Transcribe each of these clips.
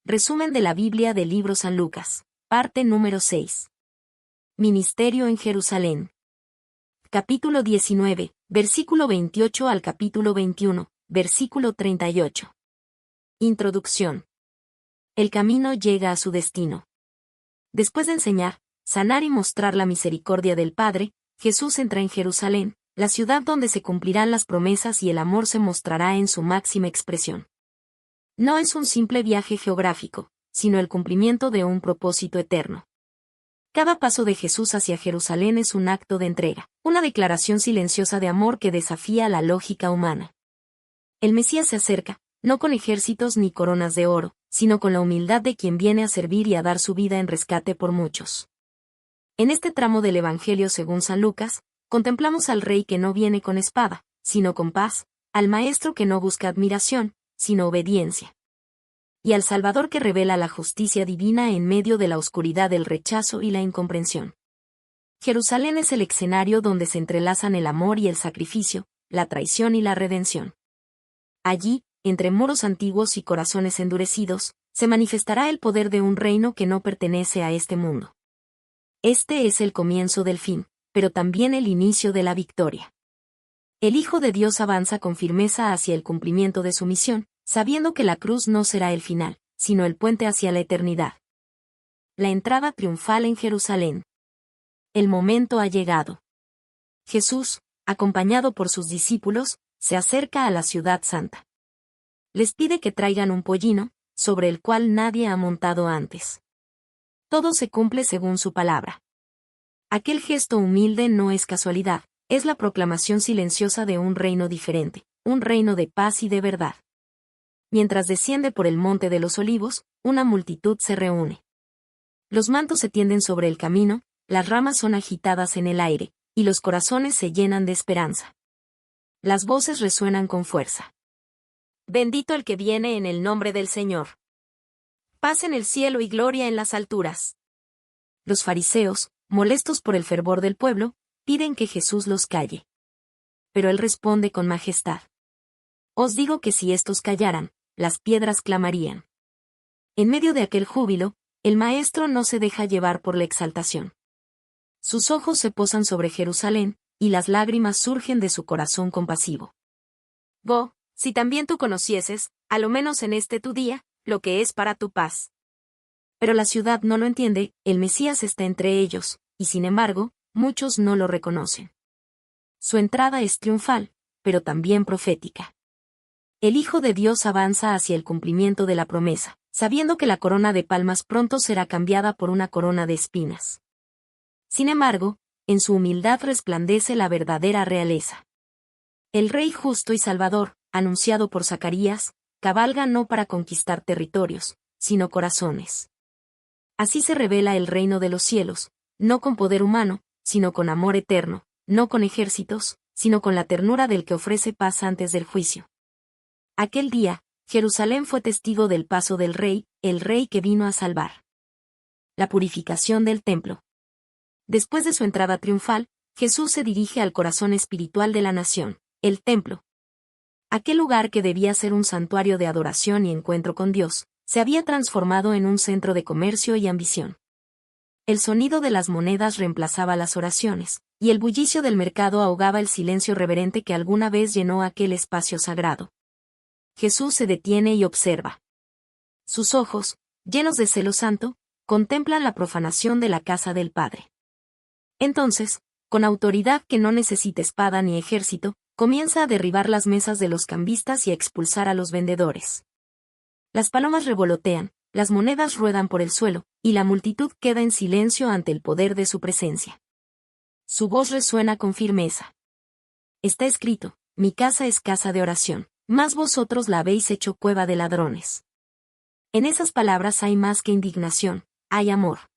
Resumen de la Biblia del libro San Lucas, parte número 6. Ministerio en Jerusalén. Capítulo 19, versículo 28 al capítulo 21, versículo 38. Introducción. El camino llega a su destino. Después de enseñar, sanar y mostrar la misericordia del Padre, Jesús entra en Jerusalén, la ciudad donde se cumplirán las promesas y el amor se mostrará en su máxima expresión. No es un simple viaje geográfico, sino el cumplimiento de un propósito eterno. Cada paso de Jesús hacia Jerusalén es un acto de entrega, una declaración silenciosa de amor que desafía la lógica humana. El Mesías se acerca, no con ejércitos ni coronas de oro, sino con la humildad de quien viene a servir y a dar su vida en rescate por muchos. En este tramo del Evangelio según San Lucas, contemplamos al Rey que no viene con espada, sino con paz, al Maestro que no busca admiración, sino obediencia. Y al Salvador que revela la justicia divina en medio de la oscuridad del rechazo y la incomprensión. Jerusalén es el escenario donde se entrelazan el amor y el sacrificio, la traición y la redención. Allí, entre muros antiguos y corazones endurecidos, se manifestará el poder de un reino que no pertenece a este mundo. Este es el comienzo del fin, pero también el inicio de la victoria. El Hijo de Dios avanza con firmeza hacia el cumplimiento de su misión, sabiendo que la cruz no será el final, sino el puente hacia la eternidad. La entrada triunfal en Jerusalén. El momento ha llegado. Jesús, acompañado por sus discípulos, se acerca a la ciudad santa. Les pide que traigan un pollino, sobre el cual nadie ha montado antes. Todo se cumple según su palabra. Aquel gesto humilde no es casualidad, es la proclamación silenciosa de un reino diferente, un reino de paz y de verdad. Mientras desciende por el monte de los olivos, una multitud se reúne. Los mantos se tienden sobre el camino, las ramas son agitadas en el aire, y los corazones se llenan de esperanza. Las voces resuenan con fuerza. Bendito el que viene en el nombre del Señor. Paz en el cielo y gloria en las alturas. Los fariseos, molestos por el fervor del pueblo, piden que Jesús los calle. Pero él responde con majestad. Os digo que si estos callaran, las piedras clamarían. En medio de aquel júbilo, el Maestro no se deja llevar por la exaltación. Sus ojos se posan sobre Jerusalén, y las lágrimas surgen de su corazón compasivo. Si también tú conocieses, a lo menos en este tu día, lo que es para tu paz. Pero la ciudad no lo entiende, el Mesías está entre ellos, y sin embargo, muchos no lo reconocen. Su entrada es triunfal, pero también profética. El Hijo de Dios avanza hacia el cumplimiento de la promesa, sabiendo que la corona de palmas pronto será cambiada por una corona de espinas. Sin embargo, en su humildad resplandece la verdadera realeza. El Rey justo y Salvador, anunciado por Zacarías, cabalga no para conquistar territorios, sino corazones. Así se revela el reino de los cielos, no con poder humano, sino con amor eterno, no con ejércitos, sino con la ternura del que ofrece paz antes del juicio. Aquel día, Jerusalén fue testigo del paso del Rey, el Rey que vino a salvar. La purificación del templo. Después de su entrada triunfal, Jesús se dirige al corazón espiritual de la nación, el templo. Aquel lugar que debía ser un santuario de adoración y encuentro con Dios, se había transformado en un centro de comercio y ambición. El sonido de las monedas reemplazaba las oraciones, y el bullicio del mercado ahogaba el silencio reverente que alguna vez llenó aquel espacio sagrado. Jesús se detiene y observa. Sus ojos, llenos de celo santo, contemplan la profanación de la casa del Padre. Entonces, con autoridad que no necesita espada ni ejército, comienza a derribar las mesas de los cambistas y a expulsar a los vendedores. Las palomas revolotean, las monedas ruedan por el suelo, y la multitud queda en silencio ante el poder de su presencia. Su voz resuena con firmeza. Está escrito, mi casa es casa de oración, mas vosotros la habéis hecho cueva de ladrones. En esas palabras hay más que indignación, hay amor.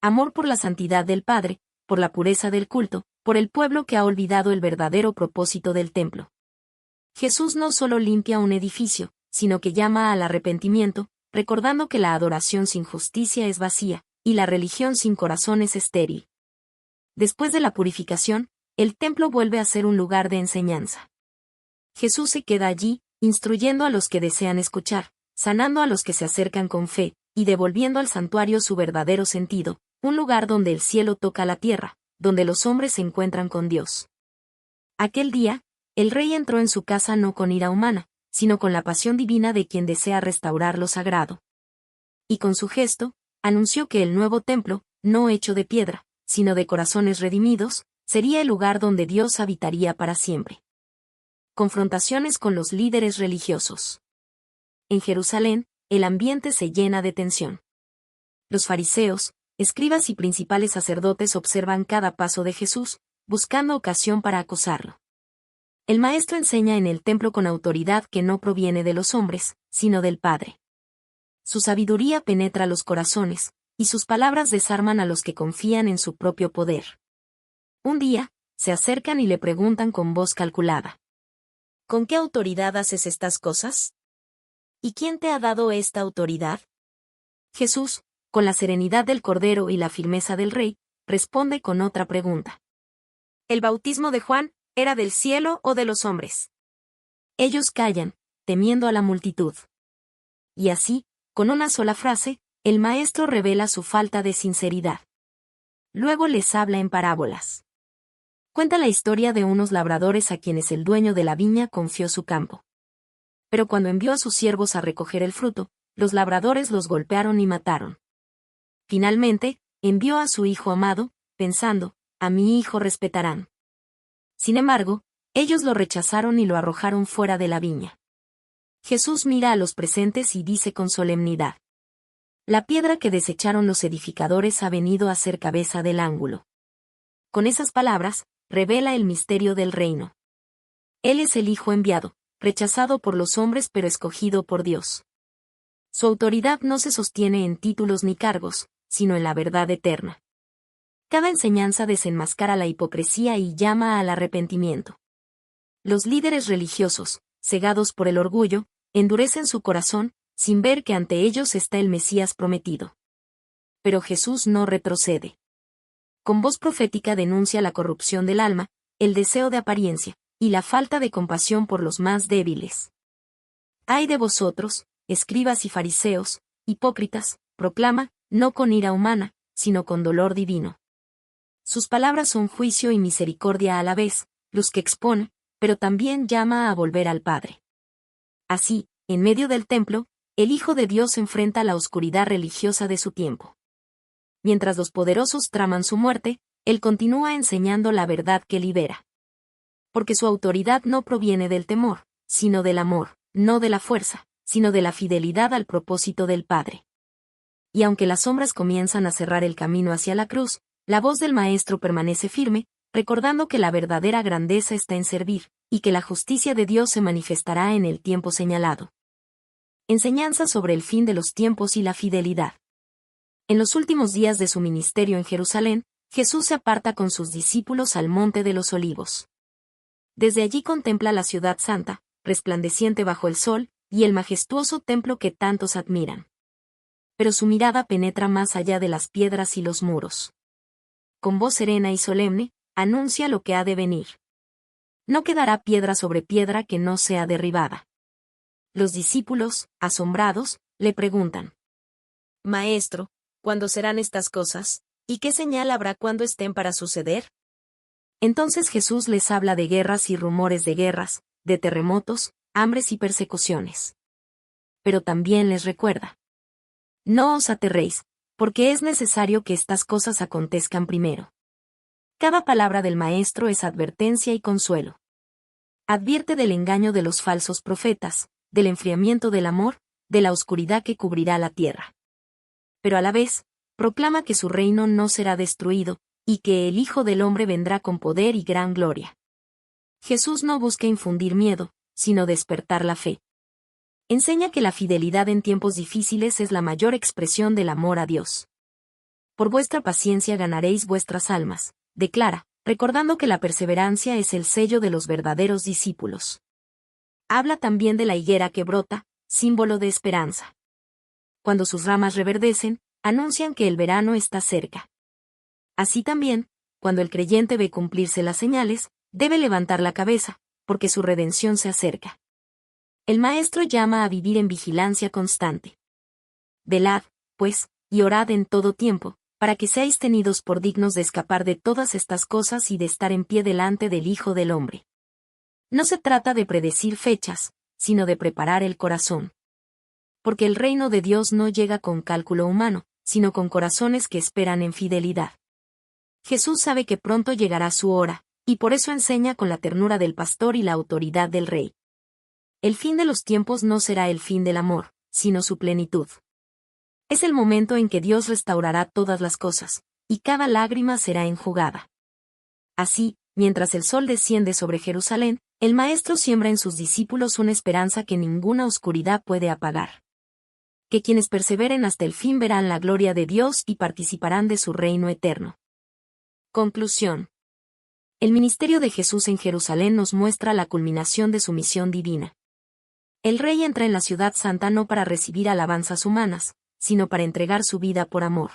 Amor por la santidad del Padre, por la pureza del culto, por el pueblo que ha olvidado el verdadero propósito del templo. Jesús no solo limpia un edificio, sino que llama al arrepentimiento, recordando que la adoración sin justicia es vacía, y la religión sin corazón es estéril. Después de la purificación, el templo vuelve a ser un lugar de enseñanza. Jesús se queda allí, instruyendo a los que desean escuchar, sanando a los que se acercan con fe, y devolviendo al santuario su verdadero sentido, un lugar donde el cielo toca la tierra, donde los hombres se encuentran con Dios. Aquel día, el rey entró en su casa no con ira humana, sino con la pasión divina de quien desea restaurar lo sagrado. Y con su gesto, anunció que el nuevo templo, no hecho de piedra, sino de corazones redimidos, sería el lugar donde Dios habitaría para siempre. Confrontaciones con los líderes religiosos. En Jerusalén, el ambiente se llena de tensión. Los fariseos, escribas y principales sacerdotes observan cada paso de Jesús, buscando ocasión para acosarlo. El maestro enseña en el templo con autoridad que no proviene de los hombres, sino del Padre. Su sabiduría penetra los corazones, y sus palabras desarman a los que confían en su propio poder. Un día, se acercan y le preguntan con voz calculada: ¿con qué autoridad haces estas cosas? ¿Y quién te ha dado esta autoridad? Jesús, con la serenidad del Cordero y la firmeza del Rey, responde con otra pregunta. ¿El bautismo de Juan era del cielo o de los hombres? Ellos callan, temiendo a la multitud. Y así, con una sola frase, el maestro revela su falta de sinceridad. Luego les habla en parábolas. Cuenta la historia de unos labradores a quienes el dueño de la viña confió su campo. Pero cuando envió a sus siervos a recoger el fruto, los labradores los golpearon y mataron. Finalmente, envió a su hijo amado, pensando, a mi hijo respetarán. Sin embargo, ellos lo rechazaron y lo arrojaron fuera de la viña. Jesús mira a los presentes y dice con solemnidad: la piedra que desecharon los edificadores ha venido a ser cabeza del ángulo. Con esas palabras, revela el misterio del reino. Él es el Hijo enviado, rechazado por los hombres pero escogido por Dios. Su autoridad no se sostiene en títulos ni cargos, sino en la verdad eterna. Cada enseñanza desenmascara la hipocresía y llama al arrepentimiento. Los líderes religiosos, cegados por el orgullo, endurecen su corazón, sin ver que ante ellos está el Mesías prometido. Pero Jesús no retrocede. Con voz profética denuncia la corrupción del alma, el deseo de apariencia, y la falta de compasión por los más débiles. ¡Ay de vosotros, escribas y fariseos, hipócritas!, proclama, no con ira humana, sino con dolor divino. Sus palabras son juicio y misericordia a la vez, luz que expone, pero también llama a volver al Padre. Así, en medio del templo, el Hijo de Dios enfrenta la oscuridad religiosa de su tiempo. Mientras los poderosos traman su muerte, Él continúa enseñando la verdad que libera. Porque su autoridad no proviene del temor, sino del amor, no de la fuerza, sino de la fidelidad al propósito del Padre. Y aunque las sombras comienzan a cerrar el camino hacia la cruz, la voz del Maestro permanece firme, recordando que la verdadera grandeza está en servir, y que la justicia de Dios se manifestará en el tiempo señalado. Enseñanza sobre el fin de los tiempos y la fidelidad. En los últimos días de su ministerio en Jerusalén, Jesús se aparta con sus discípulos al Monte de los Olivos. Desde allí contempla la ciudad santa, resplandeciente bajo el sol, y el majestuoso templo que tantos admiran. Pero su mirada penetra más allá de las piedras y los muros. Con voz serena y solemne, anuncia lo que ha de venir. No quedará piedra sobre piedra que no sea derribada. Los discípulos, asombrados, le preguntan: Maestro, ¿cuándo serán estas cosas? ¿Y qué señal habrá cuando estén para suceder? Entonces Jesús les habla de guerras y rumores de guerras, de terremotos, hambres y persecuciones. Pero también les recuerda: no os aterréis, porque es necesario que estas cosas acontezcan primero. Cada palabra del Maestro es advertencia y consuelo. Advierte del engaño de los falsos profetas, del enfriamiento del amor, de la oscuridad que cubrirá la tierra. Pero a la vez, proclama que su reino no será destruido, y que el Hijo del Hombre vendrá con poder y gran gloria. Jesús no busca infundir miedo, sino despertar la fe. Enseña que la fidelidad en tiempos difíciles es la mayor expresión del amor a Dios. Por vuestra paciencia ganaréis vuestras almas, declara, recordando que la perseverancia es el sello de los verdaderos discípulos. Habla también de la higuera que brota, símbolo de esperanza. Cuando sus ramas reverdecen, anuncian que el verano está cerca. Así también, cuando el creyente ve cumplirse las señales, debe levantar la cabeza, porque su redención se acerca. El Maestro llama a vivir en vigilancia constante. Velad, pues, y orad en todo tiempo, para que seáis tenidos por dignos de escapar de todas estas cosas y de estar en pie delante del Hijo del Hombre. No se trata de predecir fechas, sino de preparar el corazón. Porque el reino de Dios no llega con cálculo humano, sino con corazones que esperan en fidelidad. Jesús sabe que pronto llegará su hora, y por eso enseña con la ternura del pastor y la autoridad del rey. El fin de los tiempos no será el fin del amor, sino su plenitud. Es el momento en que Dios restaurará todas las cosas, y cada lágrima será enjugada. Así, mientras el sol desciende sobre Jerusalén, el Maestro siembra en sus discípulos una esperanza que ninguna oscuridad puede apagar. Que quienes perseveren hasta el fin verán la gloria de Dios y participarán de su reino eterno. Conclusión. El ministerio de Jesús en Jerusalén nos muestra la culminación de su misión divina. El Rey entra en la ciudad santa no para recibir alabanzas humanas, sino para entregar su vida por amor.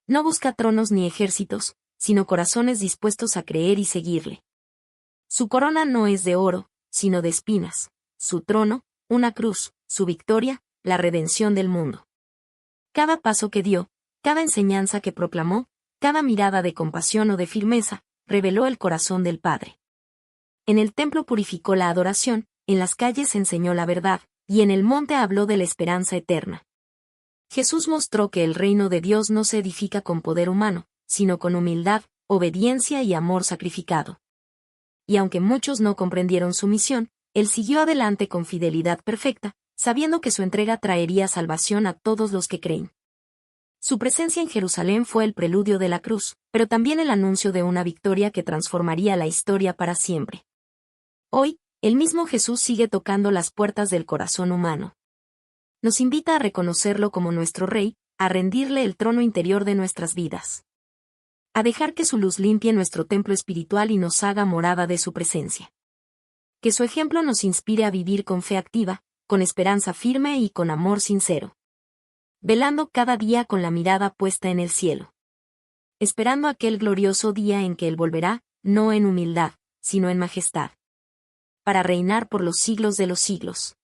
No busca tronos ni ejércitos, sino corazones dispuestos a creer y seguirle. Su corona no es de oro, sino de espinas, su trono, una cruz, su victoria, la redención del mundo. Cada paso que dio, cada enseñanza que proclamó, cada mirada de compasión o de firmeza, reveló el corazón del Padre. En el templo purificó la adoración, en las calles enseñó la verdad, y en el monte habló de la esperanza eterna. Jesús mostró que el reino de Dios no se edifica con poder humano, sino con humildad, obediencia y amor sacrificado. Y aunque muchos no comprendieron su misión, él siguió adelante con fidelidad perfecta, sabiendo que su entrega traería salvación a todos los que creen. Su presencia en Jerusalén fue el preludio de la cruz, pero también el anuncio de una victoria que transformaría la historia para siempre. Hoy, el mismo Jesús sigue tocando las puertas del corazón humano. Nos invita a reconocerlo como nuestro Rey, a rendirle el trono interior de nuestras vidas. A dejar que su luz limpie nuestro templo espiritual y nos haga morada de su presencia. Que su ejemplo nos inspire a vivir con fe activa, con esperanza firme y con amor sincero. Velando cada día con la mirada puesta en el cielo. Esperando aquel glorioso día en que Él volverá, no en humildad, sino en majestad. Para reinar por los siglos de los siglos.